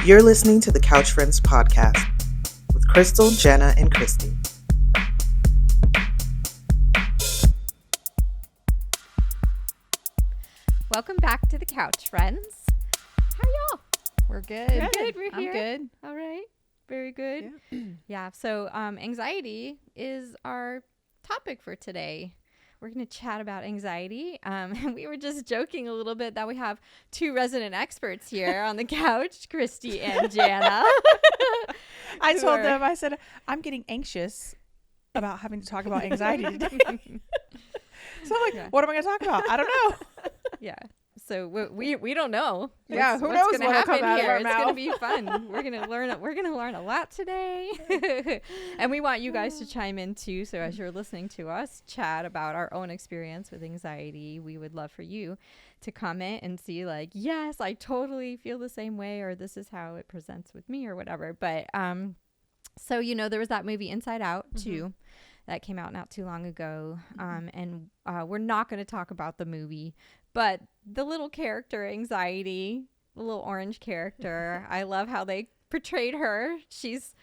You're listening to the Couch Friends podcast with Crystal, Jana, and Kristi. Welcome back to the Couch Friends. How y'all? We're good. Good. We're here. I'm good. All right. Very good. Yeah. So anxiety is our topic for today. We're going to chat about anxiety. And we were just joking a little bit that we have two resident experts here on the couch, Kristi and Jana. I told them, I said, I'm getting anxious about having to talk about anxiety today. So I'm like, what am I going to talk about? I don't know. Yeah. So we don't know. Yeah, who knows what's going to happen come out of here? our It's mouth. going to be fun. We're going to learn a lot today. And we want you guys to chime in too. So as you're listening to us chat about our own experience with anxiety, we would love for you to comment and see like, yes, I totally feel the same way, or this is how it presents with me, or whatever. But so there was that movie Inside Out too. That came out not too long ago. And we're not going to talk about the movie, but the little character anxiety, the little orange character, I love how they portrayed her. She's,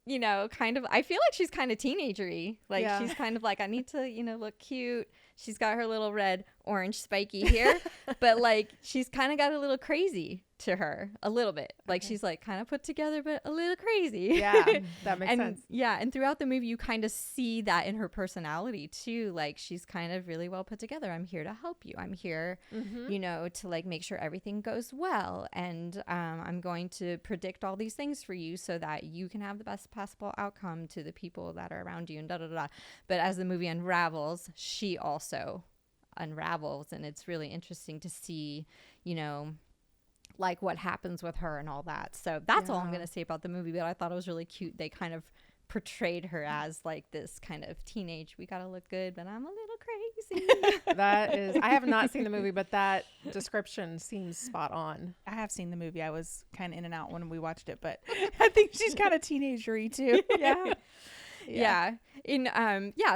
kind of, I feel like she's kind of teenagery. Like she's kind of like, I need to, look cute. She's got her little red, orange spiky hair, but like she's kind of got a little crazy to her a little bit. Like she's like kind of put together, but a little crazy. Yeah, that makes sense. Yeah. And throughout the movie, you kind of see that in her personality too. Like she's kind of really well put together. I'm here to help you. I'm here, to like make sure everything goes well. And I'm going to predict all these things for you so that you can have the best possible outcome to the people that are around you and da da da. But as the movie unravels, she also unravels, and it's really interesting to see, like what happens with her and all that. So that's all I'm going to say about the movie, but I thought it was really cute. They kind of portrayed her as like this kind of teenage, we got to look good, but I'm a little crazy. That is, I have not seen the movie, but that description seems spot on. I have seen the movie. I was kind of in and out when we watched it, but I think she's kind of teenagery too. Yeah.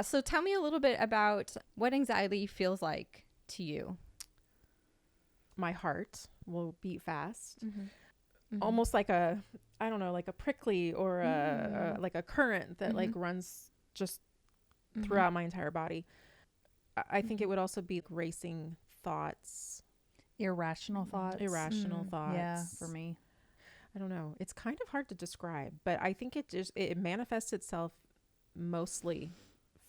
So tell me a little bit about what anxiety feels like to you. My heart will beat fast, almost like a prickly or like a current that like runs just throughout my entire body. I think it would also be racing thoughts, Irrational thoughts. thoughts. Yeah, for me. I don't know. It's kind of hard to describe, but I think it manifests itself mostly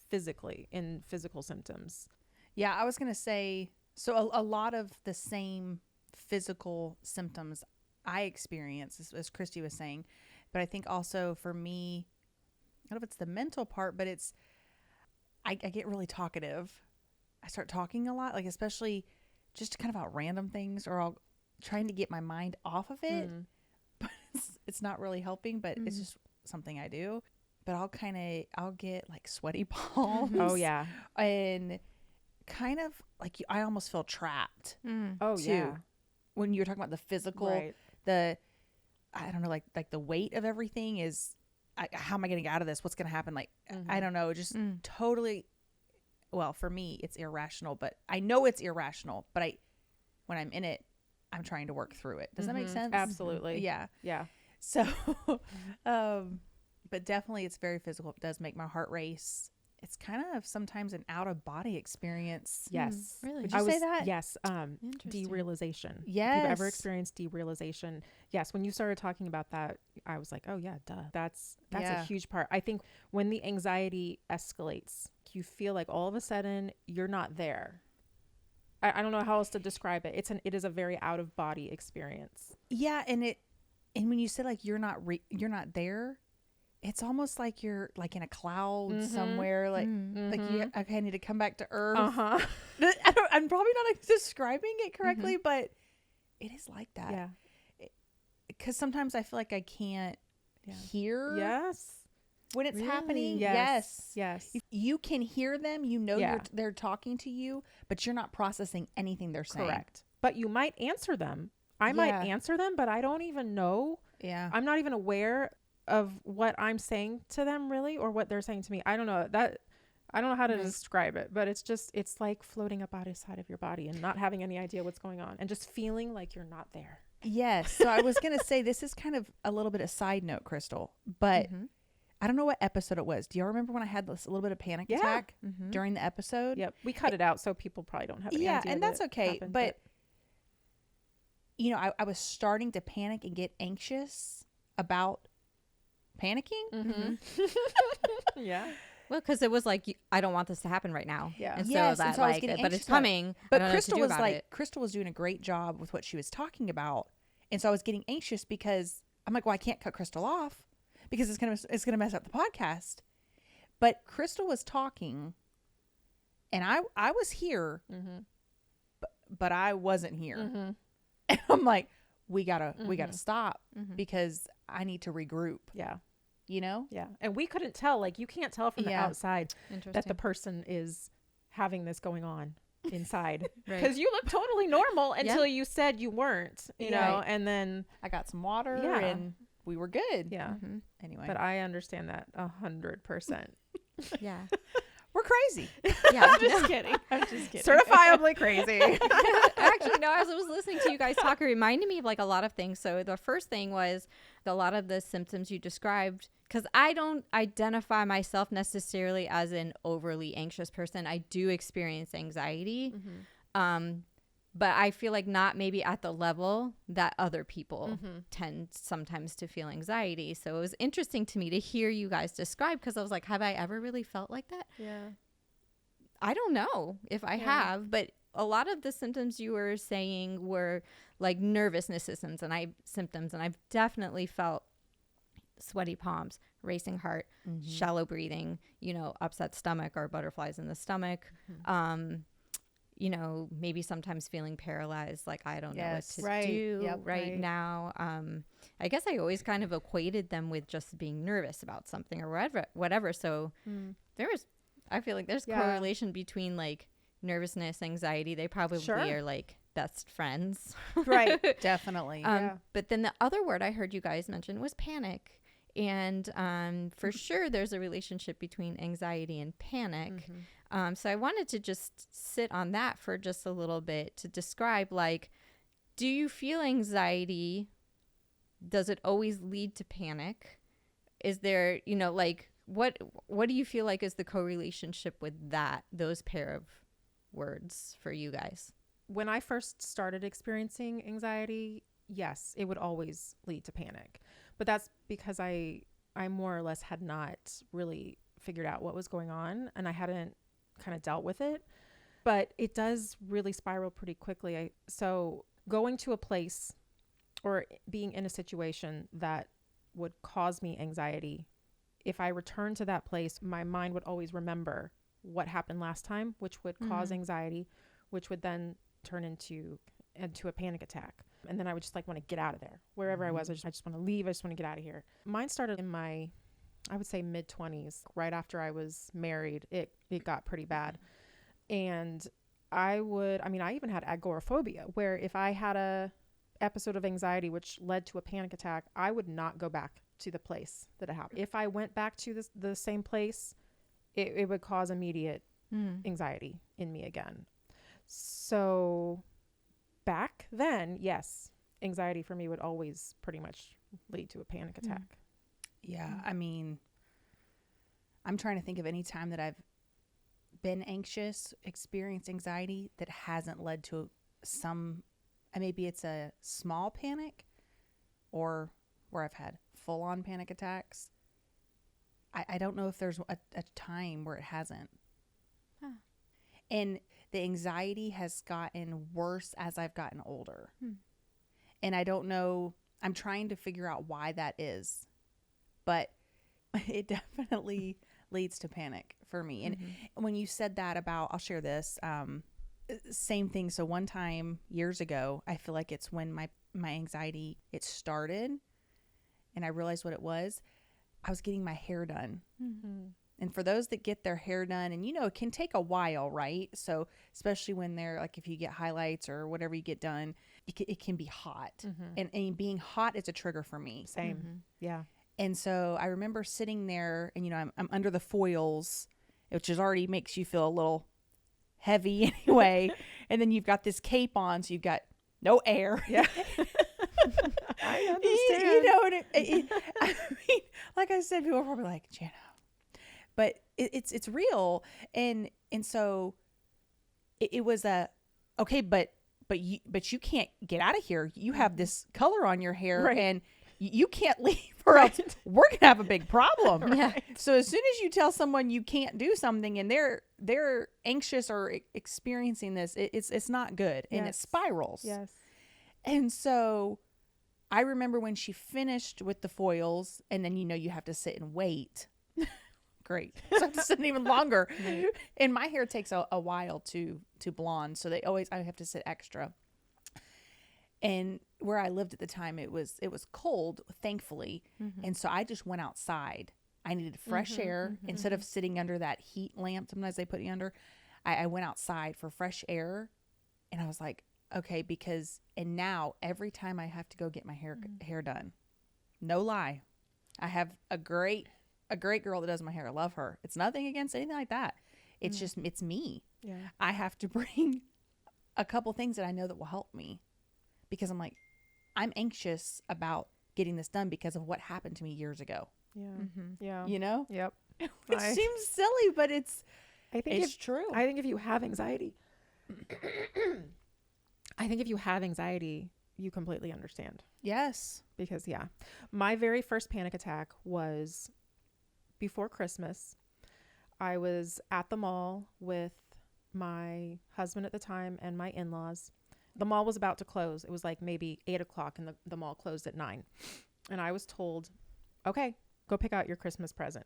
physically in physical symptoms. Yeah, I was going to say, so a lot of the same physical symptoms I experience, as Kristi was saying, but I think also for me, I don't know if it's the mental part, but it's, I get really talkative. I start talking a lot, like especially just kind of about random things, or I'll trying to get my mind off of it, but it's not really helping, but it's just something I do. But I'll get like sweaty palms. Oh yeah. And kind of like I almost feel trapped. Oh too. yeah. When you're talking about the physical, Right. I don't know, like the weight of everything is, how am I getting out of this? What's going to happen? Like, I don't know, just totally, well, for me, it's irrational, but I know it's irrational, but when I'm in it, I'm trying to work through it. Does that make sense? Absolutely. Yeah. Yeah. So, but definitely it's very physical. It does make my heart race. It's kind of sometimes an out of body experience. Yes. Really? Would you say that? Yes. Interesting. Derealization. Yes. If you've ever experienced derealization. Yes. When you started talking about that, I was like, oh yeah, duh. That's a huge part. I think when the anxiety escalates, you feel like all of a sudden you're not there. I don't know how else to describe it. It is a very out of body experience. Yeah. And when you say like, you're not there, it's almost like you're like in a cloud somewhere, like I need to come back to earth. I'm probably not describing it correctly, but it is like that. Yeah. Because sometimes I feel like I can't hear. Yes. When it's Really? happening. Yes. You can hear them. They're talking to you, but you're not processing anything they're saying. Correct. But you might answer them. I might answer them, but I don't even know. Yeah. I'm not even aware of what I'm saying to them really, or what they're saying to me. I don't know that. I don't know how to describe it, but it's like floating up out of side of your body and not having any idea what's going on and just feeling like you're not there. Yes. So I was going to say, this is kind of a little bit of side note, Crystal, but I don't know what episode it was. Do y'all remember when I had this a little bit of panic attack during the episode? Yep. We cut it out so people probably don't have any idea. And that's that okay. happened, But, you know, I was starting to panic and get anxious about panicking. Yeah. Well, because it was like, I don't want this to happen right now. Yeah. And so Yes, that, and so I was like, getting but it's anxious about it. coming. But I don't Crystal know what was to do about like, it. Crystal was doing a great job with what she was talking about. And so I was getting anxious because I'm like, well, I can't cut Crystal off because it's gonna mess up the podcast. But Crystal was talking, and I was here, but I wasn't here. And I'm like, we gotta stop because I need to regroup. Yeah. You know? Yeah. And we couldn't tell, like, you can't tell from the outside that the person is having this going on inside. Because you look totally normal until you said you weren't, you know, and then I got some water and we were good. Yeah. Anyway. But I understand that 100%. Yeah. We're crazy. Yeah. I'm just kidding. Certifiably crazy. Actually, no, as I was listening to you guys talk, it reminded me of like a lot of things. So the first thing was a lot of the symptoms you described, because I don't identify myself necessarily as an overly anxious person. I do experience anxiety. But I feel like not maybe at the level that other people tend sometimes to feel anxiety. So it was interesting to me to hear you guys describe, because I was like, have I ever really felt like that? Yeah. I don't know if I have, but a lot of the symptoms you were saying were like nervousness symptoms, and I've definitely felt sweaty palms, racing heart, shallow breathing, you know, upset stomach or butterflies in the stomach. You know, maybe sometimes feeling paralyzed, like I don't know what to do right now. I guess I always kind of equated them with just being nervous about something or whatever. So I feel like there's correlation between like nervousness, anxiety. They probably are like best friends. Right. Definitely. But then the other word I heard you guys mention was panic. And for sure, there's a relationship between anxiety and panic. So I wanted to just sit on that for just a little bit to describe, like, do you feel anxiety? Does it always lead to panic? Is there, you know, like, what do you feel like is the correlationship with those pair of words for you guys? When I first started experiencing anxiety, yes, it would always lead to panic. But that's because I more or less had not really figured out what was going on, and I hadn't kind of dealt with it. But it does really spiral pretty quickly. So going to a place or being in a situation that would cause me anxiety, if I return to that place, my mind would always remember what happened last time, which would cause anxiety, which would then turn into a panic attack. And then I would just like want to get out of there. Wherever I was, I just want to leave. I just want to get out of here. Mine started in my, I would say mid-20s. Right after I was married, it got pretty bad. And I even had agoraphobia, where if I had a episode of anxiety which led to a panic attack, I would not go back to the place that it happened. If I went back to the same place, it would cause immediate anxiety in me again. So back then, yes, anxiety for me would always pretty much lead to a panic attack. Yeah. I mean, I'm trying to think of any time that I've been anxious, experienced anxiety that hasn't led to maybe it's a small panic, or where I've had full-on panic attacks. I don't know if there's a time where it hasn't. And the anxiety has gotten worse as I've gotten older. And I don't know, I'm trying to figure out why that is. But it definitely leads to panic for me. And when you said that about, I'll share this, same thing. So one time years ago, I feel like it's when my anxiety, it started and I realized what it was. I was getting my hair done. And for those that get their hair done, and you know, it can take a while, right? So especially when they're like, if you get highlights or whatever you get done, it can be hot. And being hot is a trigger for me. Same. Yeah. And so I remember sitting there and, you know, I'm under the foils, which is already makes you feel a little heavy anyway. And then you've got this cape on, so you've got no air. Yeah. I understand. You know, I mean, like I said, people are probably like, Jana, but it's real. And so it was okay, but you can't get out of here. You have this color on your hair, Right. and you can't leave, or else we're gonna have a big problem. Yeah. So as soon as you tell someone you can't do something, and they're anxious or experiencing this, it's not good, and it Yes. spirals. Yes. And so I remember when she finished with the foils, and then you have to sit and wait. Great. So I have to sit even longer. Right. And my hair takes a while to blonde, so I have to sit extra. And where I lived at the time, it was cold, thankfully, and so I just went outside. I needed fresh air instead of sitting under that heat lamp. Sometimes they put you under. I went outside for fresh air, and I was like, okay, and now every time I have to go get my hair done, no lie, I have a great girl that does my hair. I love her. It's nothing against anything like that. It's just, it's me. Yeah. I have to bring a couple things that I know that will help me, because I'm like, I'm anxious about getting this done because of what happened to me years ago. Yeah. Mm-hmm. Yeah. Yep. It It seems silly, but it's true. I think if you have anxiety, you completely understand. Yes. Because my very first panic attack was before Christmas. I was at the mall with my husband at the time and my in-laws. The mall was about to close. It was like maybe 8:00 and the mall closed at 9. And I was told, okay, go pick out your Christmas present.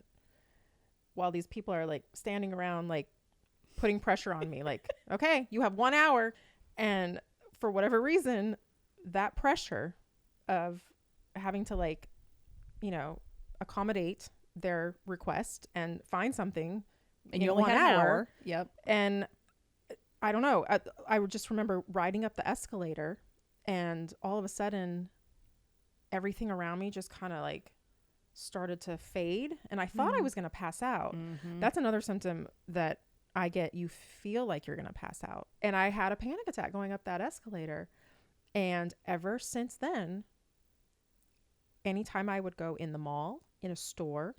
While these people are like standing around, like putting pressure on me, like, okay, you have 1 hour. And for whatever reason, that pressure of having to accommodate their request and find something And in you only 1 had an hour. hour. Yep. And I don't know. I would just remember riding up the escalator, and all of a sudden, everything around me just kind of like started to fade. And I thought I was going to pass out. Mm-hmm. That's another symptom that I get. You feel like you're going to pass out. And I had a panic attack going up that escalator. And ever since then, anytime I would go in the mall, in a store,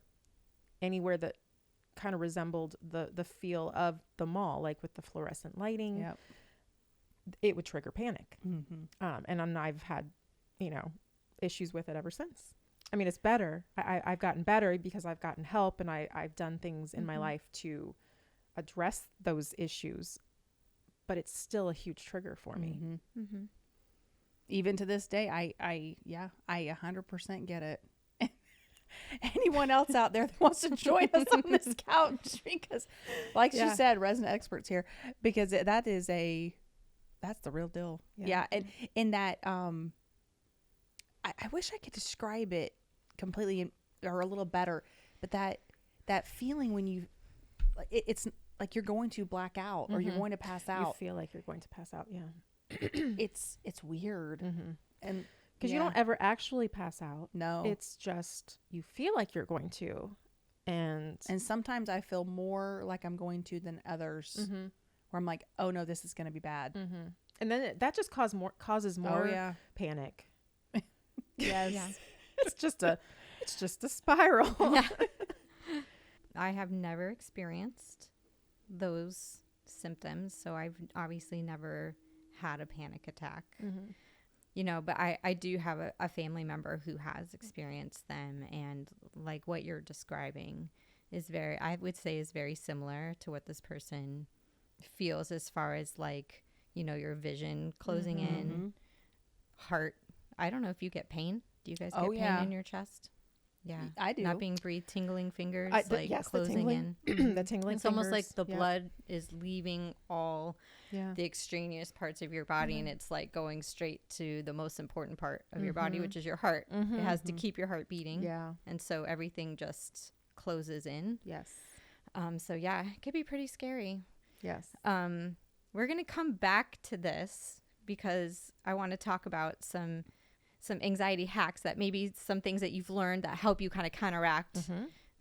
anywhere that kind of resembled the feel of the mall, like with the fluorescent lighting, Yep. it would trigger panic. Mm-hmm. And I've had, issues with it ever since. I mean, it's better. I've gotten better because I've gotten help, and I've done things in my life to address those issues, but it's still a huge trigger for me. Mm-hmm. Mm-hmm. Even to this day, I 100% get it. Anyone else out there that wants to join us on this couch, because like she said, resident experts here, because that's the real deal. Yeah. And in that, I wish I could describe it completely or a little better, but that feeling when it's like you're going to black out or you're going to pass out. You feel like you're going to pass out. Yeah. It's weird. And because you don't ever actually pass out. No. It's just you feel like you're going to. And sometimes I feel more like I'm going to than others, where I'm like, oh no, this is going to be bad. And then that just causes more panic. Yes. Yeah. It's just a spiral. Yeah. I have never experienced those symptoms, so I've obviously never had a panic attack. But I do have a family member who has experienced them, and like what you're describing is I would say is very similar to what this person feels, as far as like, your vision closing in, heart. I don't know if you get pain. Do you guys get pain in your chest? Yeah, I do. Not being breathed, tingling fingers, Yes, closing in. The tingling It's almost like fingers. the blood is leaving all the extraneous parts of your body, and it's like going straight to the most important part of your body, which is your heart. It has to keep your heart beating. Yeah. And so everything just closes in. Yes. So yeah, it could be pretty scary. Yes. We're going to come back to this because I want to talk about some anxiety hacks, that maybe some things that you've learned that help you kind of counteract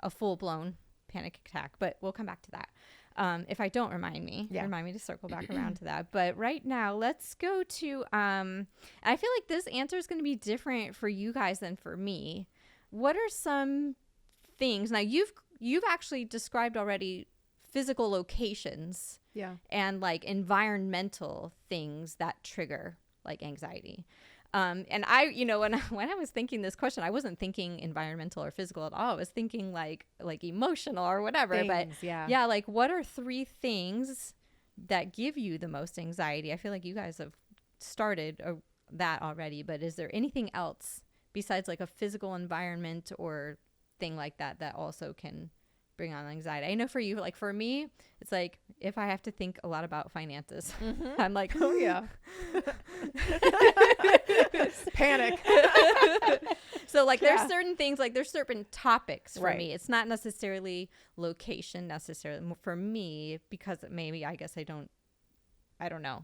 a full-blown panic attack, but we'll come back to that. If I don't, remind me. Yeah. Remind me to circle back around to that. But right now, let's go to, I feel like this answer is going to be different for you guys than for me. What are some things? Now, you've actually described already physical locations and like environmental things that trigger like anxiety. And I, when I was thinking this question, I wasn't thinking environmental or physical at all. I was thinking like emotional or whatever. Things, but like, what are 3 things that give you the most anxiety? I feel like you guys have started that already, but is there anything else besides like a physical environment or thing like that also can bring on anxiety? I know for you, like for me, it's like if I have to think a lot about finances, I'm like, oh yeah. Panic. So like there's certain things, like there's certain topics for Right. me. It's not necessarily location necessarily for me, because maybe I guess I don't know.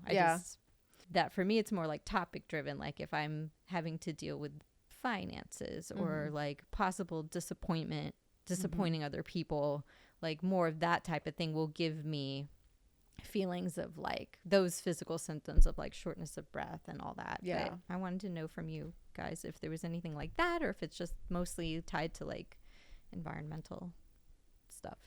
That for me it's more like topic driven, like if I'm having to deal with finances or like possible disappointing other people, like more of that type of thing will give me feelings of like those physical symptoms of like shortness of breath and all that. Yeah. But I wanted to know from you guys if there was anything like that, or if it's just mostly tied to like environmental stuff.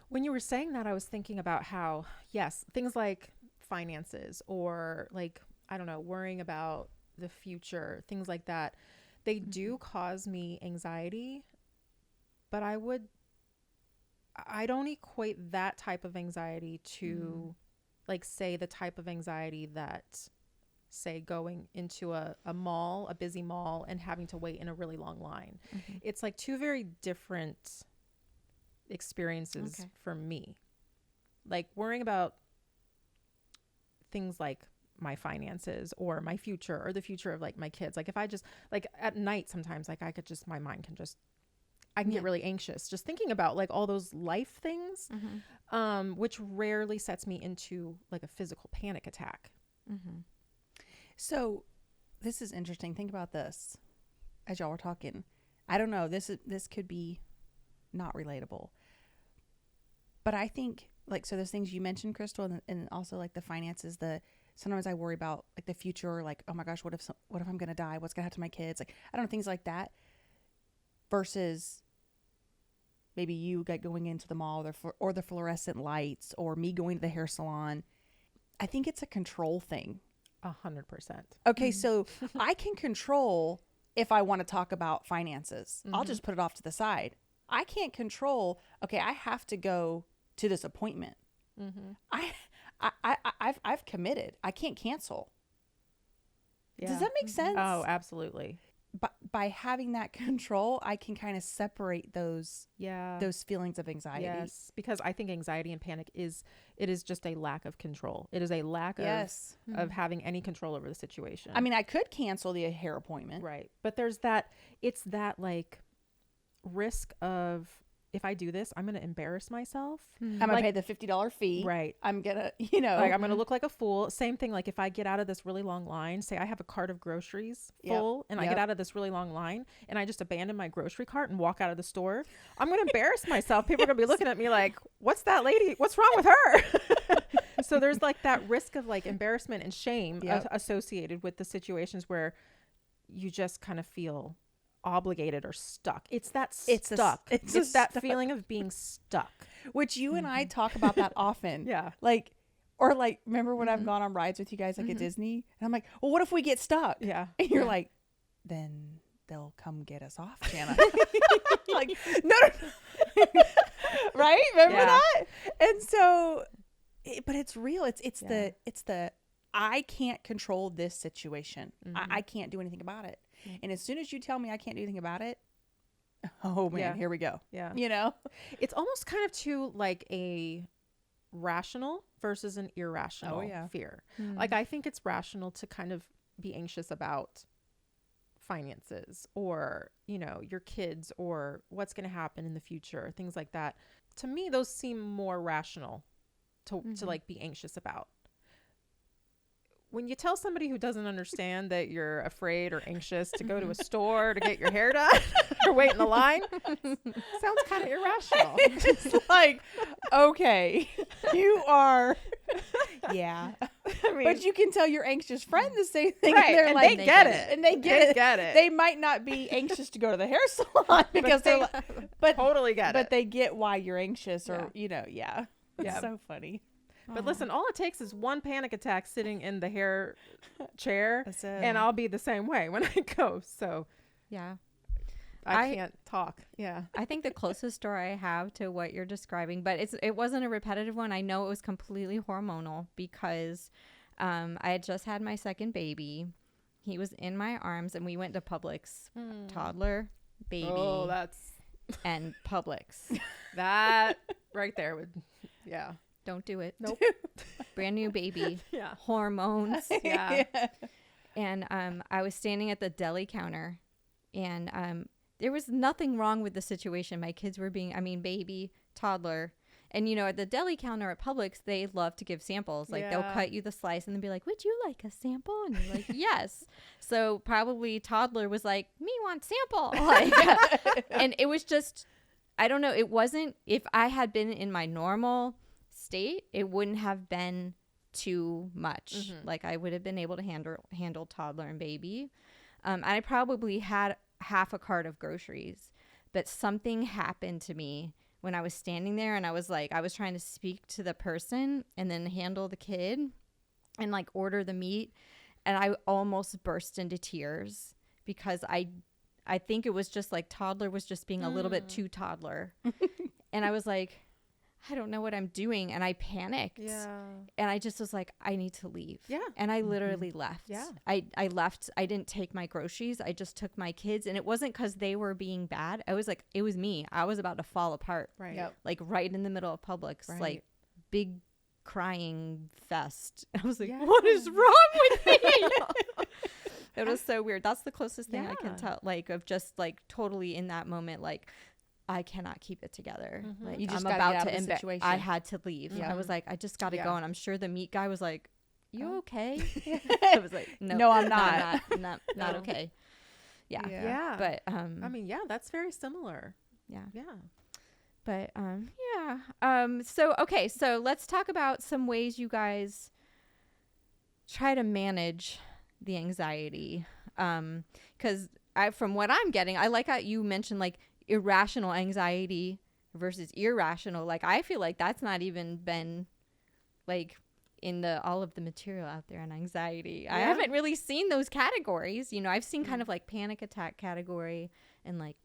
When you were saying that, I was thinking about how, yes, things like finances or like, I don't know, worrying about the future, things like that, they do cause me anxiety, but I don't equate that type of anxiety to like, say, the type of anxiety that, say, going into a mall, a busy mall, and having to wait in a really long line. It's like 2 very different experiences for me. Like worrying about things like my finances or my future or the future of like my kids. Like if I just like at night, sometimes like my mind can just, I can get really anxious just thinking about like all those life things, which rarely sets me into like a physical panic attack. So this is interesting. Think about this as y'all were talking. I don't know. This could be not relatable, but I think like, so there's things you mentioned, Crystal, and also like the finances, sometimes I worry about like the future, like, oh my gosh, what if I'm going to die? What's going to happen to my kids? Like, I don't know, things like that, versus maybe you going into the mall or the fluorescent lights, or me going to the hair salon. I think it's a control thing. 100%. Okay. So I can control if I want to talk about finances, I'll just put it off to the side. I can't control, okay, I have to go to this appointment. I've committed. I can't cancel. Does that make sense? Oh, absolutely. But by having that control, I can kind of separate those feelings of anxiety. Yes, because I think anxiety and panic is just a lack of control. It is a lack of having any control over the situation. I mean, I could cancel the hair appointment. Right. But it's that like risk of, if I do this, I'm going to embarrass myself. I'm going to pay the $50 fee. Right. I'm going to, like I'm going to look like a fool. Same thing. Like if I get out of this really long line, say I have a cart of groceries full and I get out of this really long line and I just abandon my grocery cart and walk out of the store, I'm going to embarrass myself. People are going to be looking at me like, what's that lady? What's wrong with her? So there's like that risk of like embarrassment and shame associated with the situations where you just kind of feel obligated or stuck. It's that stuck. It's that feeling of being stuck, which you and I talk about that often. Like, or like, remember when I've gone on rides with you guys, like at Disney, and I'm like, well, what if we get stuck? Yeah. And you're like, then they'll come get us off, Jana. Like, no. Right? Remember that? And so, but it's real. It's the I can't control this situation. I can't do anything about it. And as soon as you tell me I can't do anything about it, oh man, here we go. Yeah. You know, it's almost kind of too like a rational versus an irrational fear. Like I think it's rational to kind of be anxious about finances or, you know, your kids or what's going to happen in the future, things like that. To me, those seem more rational to like be anxious about. when you tell somebody who doesn't understand that you're afraid or anxious to go to a store to get your hair done or wait in the line, sounds kind of irrational. It's like, okay, you are, yeah. I mean, But you can tell your anxious friend the same thing. right, And they're and like, they get it. And they get it. They They might not be anxious to go to the hair salon because they're like, but totally get it. but they get why you're anxious or, Yeah. yeah. Yeah. It's so funny. But listen, all it takes is one panic attack sitting in the hair chair, That's it. and I'll be the same way when I go. So Yeah. I can't talk. Yeah. I think the closest story I have to what you're describing, but it wasn't a repetitive one. I know it was completely hormonal because I had just had my second baby. He was in my arms, and we went to Publix. Toddler, baby, Oh, that's and Publix. that right there would, yeah. Don't do it. Nope. Brand new baby. Yeah. Hormones. Yeah. And I was standing at the deli counter, and there was nothing wrong with the situation. My kids were baby, toddler. And, at the deli counter at Publix, they love to give samples. Like, they'll Yeah. cut you the slice and then be like, would you like a sample? And you're like, yes. So probably toddler was like, me want sample. Like, and it was just, I don't know. It wasn't, if I had been in my normal state, it wouldn't have been too much. Mm-hmm. Like, I would have been able to handle toddler and baby. I probably had half a cart of groceries, but something happened to me when I was standing there, and I was trying to speak to the person and then handle the kid and like order the meat, and I almost burst into tears because I think it was just like toddler was just being a little bit too toddler. And I was like, I don't know what I'm doing. And I panicked. Yeah. And I just was like, I need to leave. Yeah. And I literally left. Yeah. I left. I didn't take my groceries. I just took my kids. And it wasn't because they were being bad. I was like, it was me. I was about to fall apart. Right. Yep. Like right in the middle of Publix. Right. Like big crying fest. I was like, Yeah. what is wrong with me? It was so weird. That's the closest thing I can Yeah. tell, like, of just like totally in that moment, like, I cannot keep it together. Like, You just I'm gotta about get out to of the situation. I had to leave. Yeah. I was like, I just got to Yeah. go. And I'm sure the meat guy was like, you Oh. okay? I was like, No, I'm no, not. not No. okay. Yeah. Yeah. Yeah. But, I mean, yeah, that's very similar. yeah. Yeah. But, yeah. So let's talk about some ways you guys try to manage the anxiety. Because from what I'm getting, I like how you mentioned like irrational anxiety versus irrational. Like, I feel like that's not even been like in all of the material out there on anxiety. I Yeah. haven't really seen those categories. I've seen kind of like panic attack category and like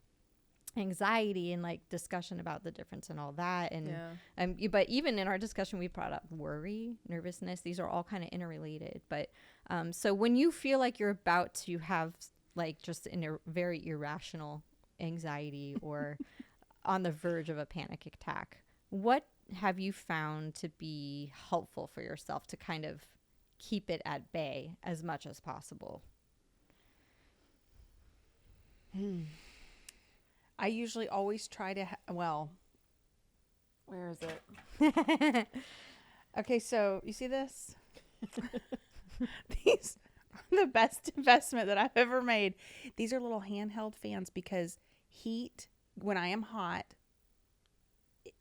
anxiety and like discussion about the difference and all that. And Yeah. but even in our discussion, we brought up worry, nervousness. These are all kind of interrelated. But so when you feel like you're about to have like just a very irrational anxiety or on the verge of a panic attack, what have you found to be helpful for yourself to kind of keep it at bay as much as possible? I usually always try to, where is it? Okay, so you see this? These are the best investment that I've ever made. These are little handheld fans because heat, when I am hot,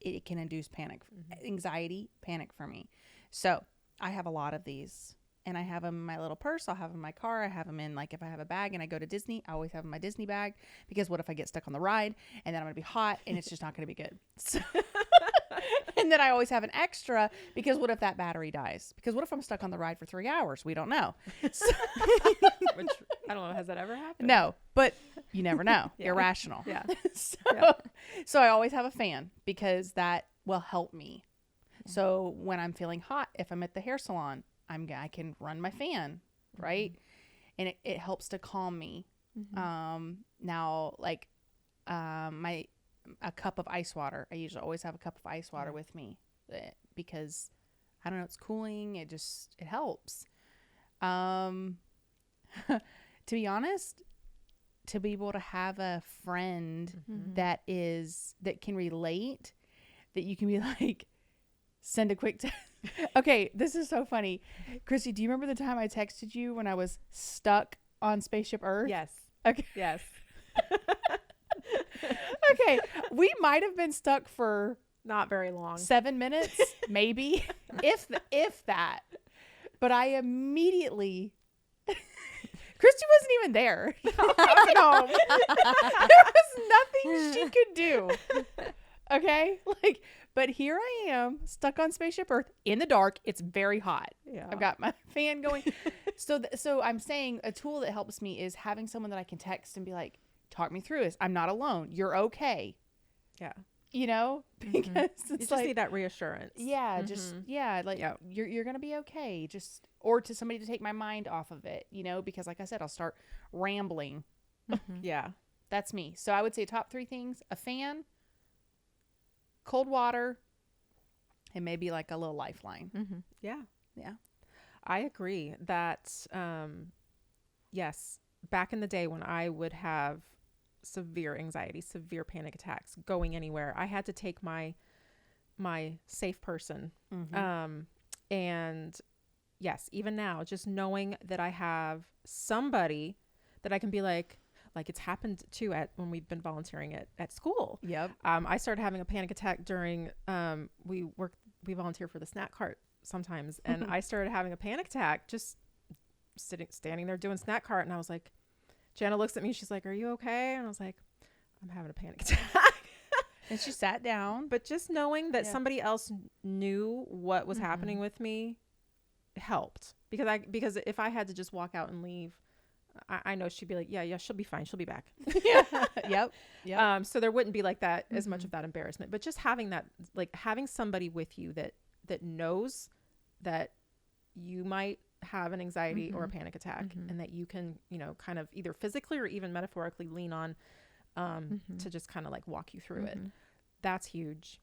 it can induce panic, anxiety, panic for me. So I have a lot of these. And I have them in my little purse. I'll have them in my car. I have them in, like, if I have a bag and I go to Disney, I always have them in my Disney bag. Because what if I get stuck on the ride and then I'm going to be hot and it's just not going to be good. So and then I always have an extra because what if that battery dies? Because what if I'm stuck on the ride for 3 hours? We don't know. So, Which, I don't know, has that ever happened? no, but you never know. Yeah. Irrational. Yeah. So I always have a fan because that will help me. So when I'm feeling hot, if I'm at the hair salon, I can run my fan, right? And it helps to calm me. Now, like a cup of ice water. I usually always have a cup of ice water with me because I don't know, it's cooling. It helps. To be honest, to be able to have a friend that can relate, that you can be like, send a quick text. Okay, this is so funny. Kristi, do you remember the time I texted you when I was stuck on Spaceship Earth? Yes. Okay. Yes. Okay. We might have been stuck for Not very long. 7 minutes, maybe, if that. But I immediately, Kristi wasn't even there. No. There was nothing she could do. Okay, like, but here I am stuck on Spaceship Earth in the dark. It's very hot. Yeah. I've got my fan going. So I'm saying a tool that helps me is having someone that I can text and be like, talk me through this. I'm not alone. You're okay. Yeah. You know, because You it's just like, need that reassurance. yeah, just, yeah, like Yep. you're going to be okay. Just, or to somebody to take my mind off of it, you know, because like I said, I'll start rambling. Yeah. That's me. So I would say top 3 things: a fan, cold water, and maybe like a little lifeline. Yeah. Yeah. I agree that, yes, back in the day when I would have severe anxiety, severe panic attacks, going anywhere, I had to take my safe person. And yes, even now, just knowing that I have somebody that I can be like it's happened too when we've been volunteering at school. Yep. I started having a panic attack during, we volunteer for the snack cart sometimes. And I started having a panic attack, just standing there doing snack cart. And I was like, Jana looks at me. She's like, "Are you okay?" And I was like, "I'm having a panic attack." And she sat down. But just knowing that somebody else knew what was happening with me helped, because if I had to just walk out and leave, I know she'd be like, yeah, she'll be fine. She'll be back. Yep. So there wouldn't be like that as much of that embarrassment, but just having that, like having somebody with you that knows that you might have an anxiety or a panic attack, and that you can, kind of either physically or even metaphorically lean on, to just kind of like walk you through it. That's huge.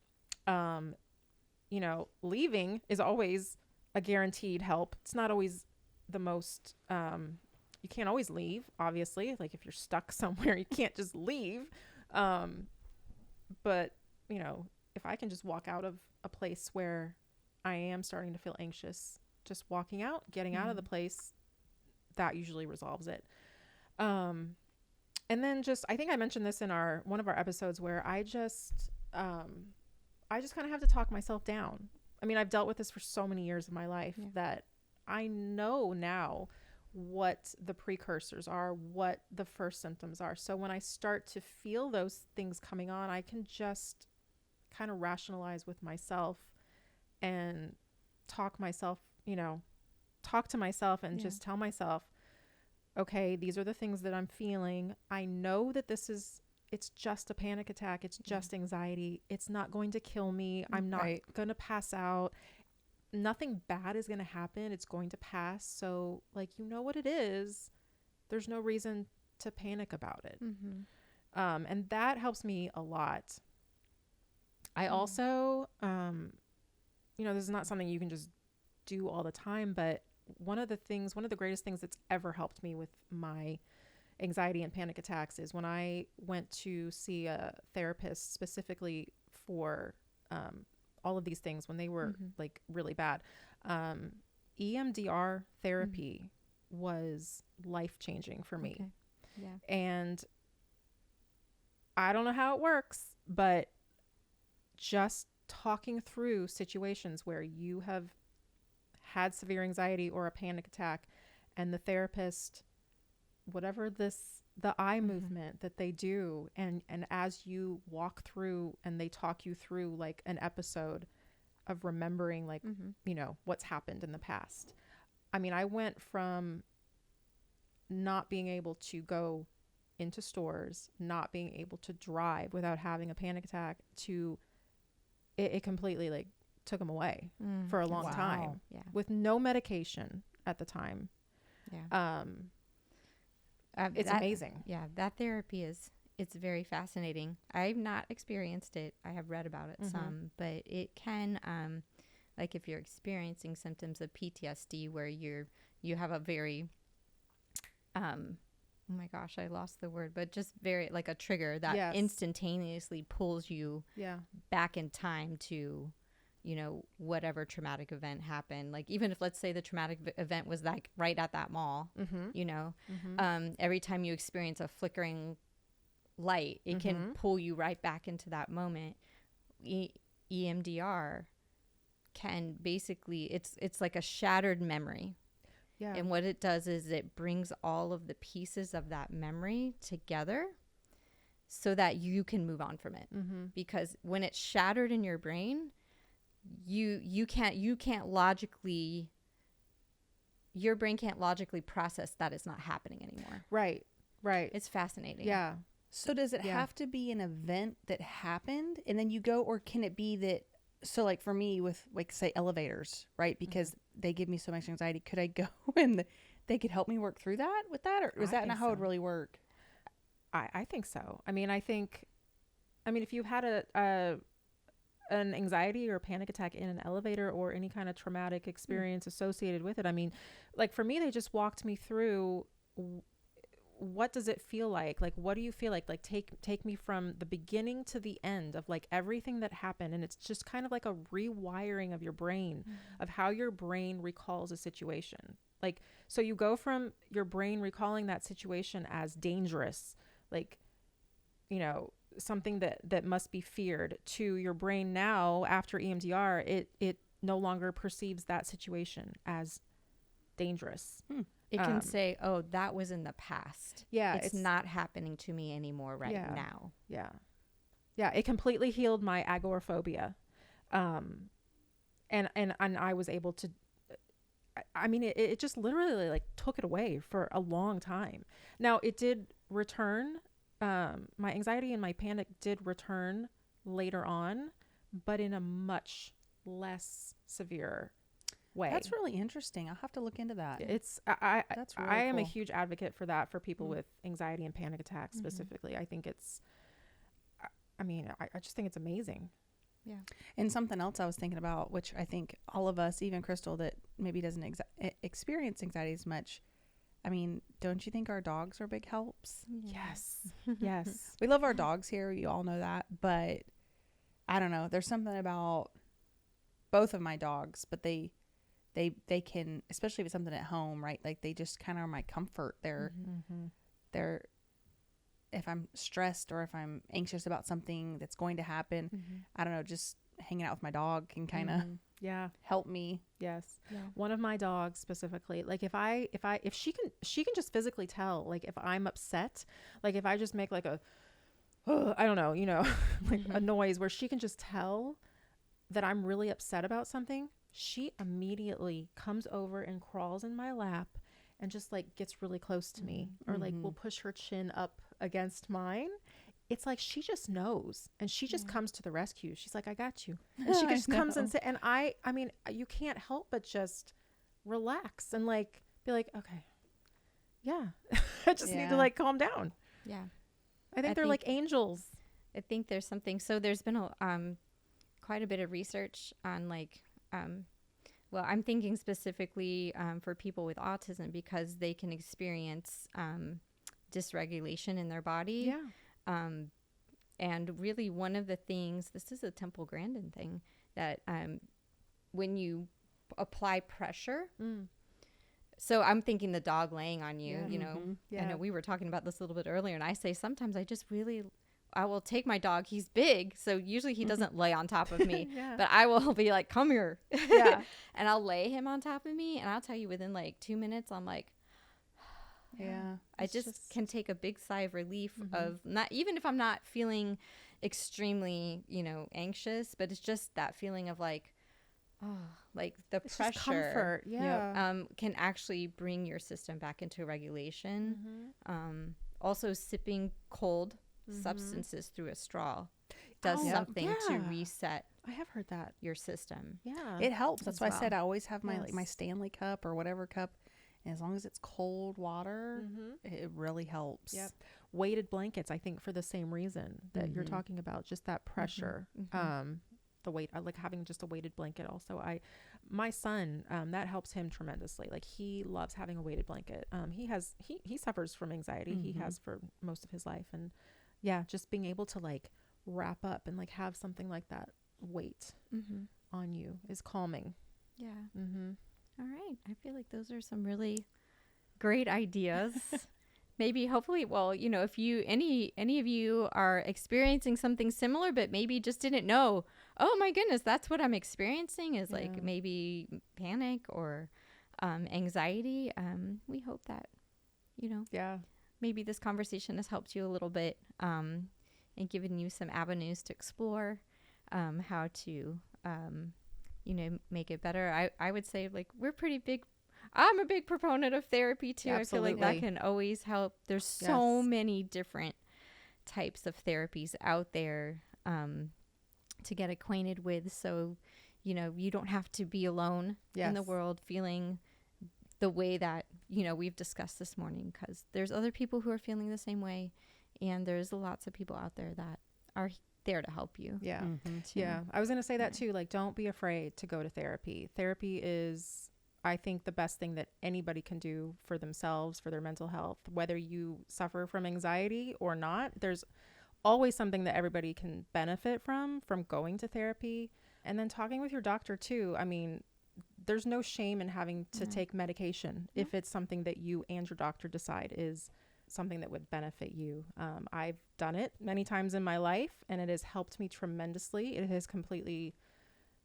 Leaving is always a guaranteed help. It's not always the most, you can't always leave, obviously. Like if you're stuck somewhere, you can't just leave. But if I can just walk out of a place where I am starting to feel anxious, just walking out, getting out of the place, that usually resolves it. And then I think I mentioned this in one of our episodes where I just kind of have to talk myself down. I mean, I've dealt with this for so many years of my life that I know now what the precursors are, what the first symptoms are. So when I start to feel those things coming on, I can just kind of rationalize with myself and talk to myself and just tell myself, okay, these are the things that I'm feeling. I know that it's just a panic attack. It's just anxiety. It's not going to kill me. I'm not going to pass out. Nothing bad is going to happen. It's going to pass. So what it is. There's no reason to panic about it. And that helps me a lot. I also, this is not something you can just do all the time, but one of the greatest things that's ever helped me with my anxiety and panic attacks is when I went to see a therapist specifically for all of these things when they were like really bad. EMDR therapy was life-changing for me. Okay. Yeah. And I don't know how it works, but just talking through situations where you have had severe anxiety or a panic attack, and the therapist, whatever the eye movement that they do, and as you walk through and they talk you through like an episode of remembering what's happened in the past. I mean, I went from not being able to go into stores, not being able to drive without having a panic attack, to it completely like took them away for a long time with no medication at the time. It's amazing. Yeah, that therapy it's very fascinating. I've not experienced it. I have read about it some, but it can, like if you're experiencing symptoms of PTSD where you have a very, oh my gosh, I lost the word, but just very like a trigger that instantaneously pulls you back in time to whatever traumatic event happened. Like, even if, let's say, the traumatic event was like right at that mall, every time you experience a flickering light, it can pull you right back into that moment. EMDR can basically, it's like a shattered memory. Yeah. And what it does is it brings all of the pieces of that memory together so that you can move on from it. Because when it's shattered in your brain, you can't logically, your brain can't logically process that it's not happening anymore. Right. It's fascinating. Yeah. So does it have to be an event that happened and then you go, or can it be that, so like for me with, like, say, elevators, right? Because they give me so much anxiety. Could I go and they could help me work through that with that? Or is that not how it would really work? I think so. I mean, if you had an anxiety or panic attack in an elevator or any kind of traumatic experience associated with it, I mean, like for me, they just walked me through what does it feel like? Like, what do you feel like? Like, take me from the beginning to the end of like everything that happened. And it's just kind of like a rewiring of your brain, of how your brain recalls a situation. Like, so you go from your brain recalling that situation as dangerous, like, something that must be feared, to your brain now after EMDR, it no longer perceives that situation as dangerous. It can say, oh, that was in the past. Yeah. It's not happening to me anymore now. Yeah. Yeah. It completely healed my agoraphobia. And I was able to, I mean, it just literally like took it away for a long time. Now it did return. My anxiety and my panic did return later on, but in a much less severe way. That's really interesting. I'll have to look into that. That's really I am a huge advocate for that, for people with anxiety and panic attacks specifically. I think I just think it's amazing. Yeah. And something else I was thinking about, which I think all of us, even Crystal, that maybe doesn't experience anxiety as much. I mean, don't you think our dogs are big helps? Yes. Yes. We love our dogs here. You all know that. But I don't know. There's something about both of my dogs, but they can, especially if it's something at home, right? Like, they just kind of are my comfort. They're, if I'm stressed or if I'm anxious about something that's going to happen, I don't know, just hanging out with my dog can kind of help me. Yes. Yeah. One of my dogs specifically, like if she can just physically tell, like if I'm upset, like if I just make like a, I don't know, like a noise where she can just tell that I'm really upset about something, she immediately comes over and crawls in my lap and just like gets really close to me, or like will push her chin up against mine. It's like she just knows, and she just comes to the rescue. She's like, I got you. And she just comes and say, and I mean, you can't help but just relax and like be like, okay, yeah, I just need to like calm down. Yeah. I think they're like angels. I think there's something. So there's been quite a bit of research on like, well, I'm thinking specifically for people with autism, because they can experience dysregulation in their body. Yeah. And really one of the things, this is a Temple Grandin thing, that when you apply pressure, so I'm thinking the dog laying on you, I know we were talking about this a little bit earlier, and I say sometimes I will take my dog. He's big, so usually he doesn't lay on top of me, but I will be like, come here. And I'll lay him on top of me, and I'll tell you, within like 2 minutes, I'm like, I just can take a big sigh of relief of not, even if I'm not feeling extremely, anxious, but it's just that feeling of like, like the it's pressure, just comfort. can actually bring your system back into regulation. Also, sipping cold substances through a straw does something to reset. I have heard that. Your system. Yeah. It helps. That's why I said I always have my like my Stanley cup or whatever cup. And as long as it's cold water, it really helps. Yep. Weighted blankets, I think, for the same reason that you're talking about, just that pressure. The weight, like having just a weighted blanket. Also, my son, that helps him tremendously. Like, he loves having a weighted blanket. He suffers from anxiety. He has for most of his life. And just being able to like wrap up and like have something like that weight on you is calming. Yeah. Mm-hmm. All right. I feel like those are some really great ideas. Maybe, hopefully, well, you know, if you, any of you are experiencing something similar, but maybe just didn't know, oh my goodness, that's what I'm experiencing is like maybe panic or anxiety. We hope that, you know, maybe this conversation has helped you a little bit and given you some avenues to explore how to, you know, make it better. I would say, like, I'm a big proponent of therapy too. Absolutely. I feel like that can always help. There's so many different types of therapies out there to get acquainted with. So, you know, you don't have to be alone in the world feeling the way that, you know, we've discussed this morning, because there's other people who are feeling the same way. And there's lots of people out there that are there to help you. Yeah. Yeah. I was going to say that too. Like, don't be afraid to go to therapy. Therapy is, I think, the best thing that anybody can do for themselves, for their mental health, whether you suffer from anxiety or not. There's always something that everybody can benefit from going to therapy. And then talking with your doctor too. I mean, there's no shame in having to take medication if it's something that you and your doctor decide is something that would benefit you. I've done it many times in my life, and it has helped me tremendously. It has completely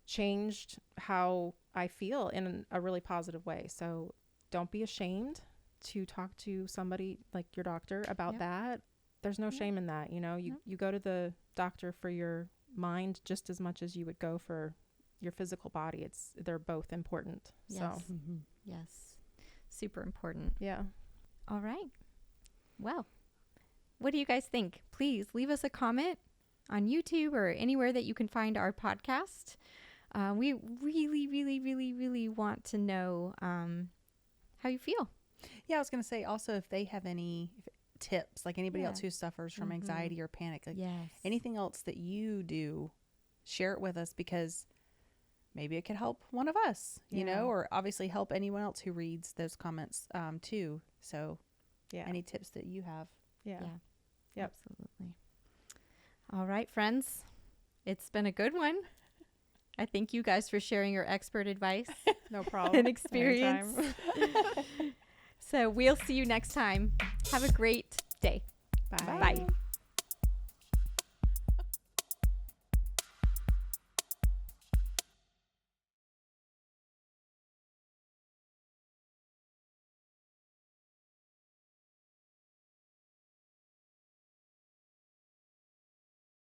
changed how I feel in a really positive way. So don't be ashamed to talk to somebody like your doctor about that. There's no shame in that. You know, you go to the doctor for your mind just as much as you would go for your physical body. They're both important. Yes. So Yes. Super important. yeah. All right. Well, what do you guys think? Please leave us a comment on YouTube or anywhere that you can find our podcast. We really, really, really, really want to know how you feel. Yeah, I was going to say also, if they have any tips, like anybody else who suffers from anxiety or panic, like anything else that you do, share it with us, because maybe it could help one of us, you know, or obviously help anyone else who reads those comments too. So any tips that you have. Yep. Absolutely. All right, friends. It's been a good one. I thank you guys for sharing your expert advice. No problem. And experience. So we'll see you next time. Have a great day. Bye. Bye.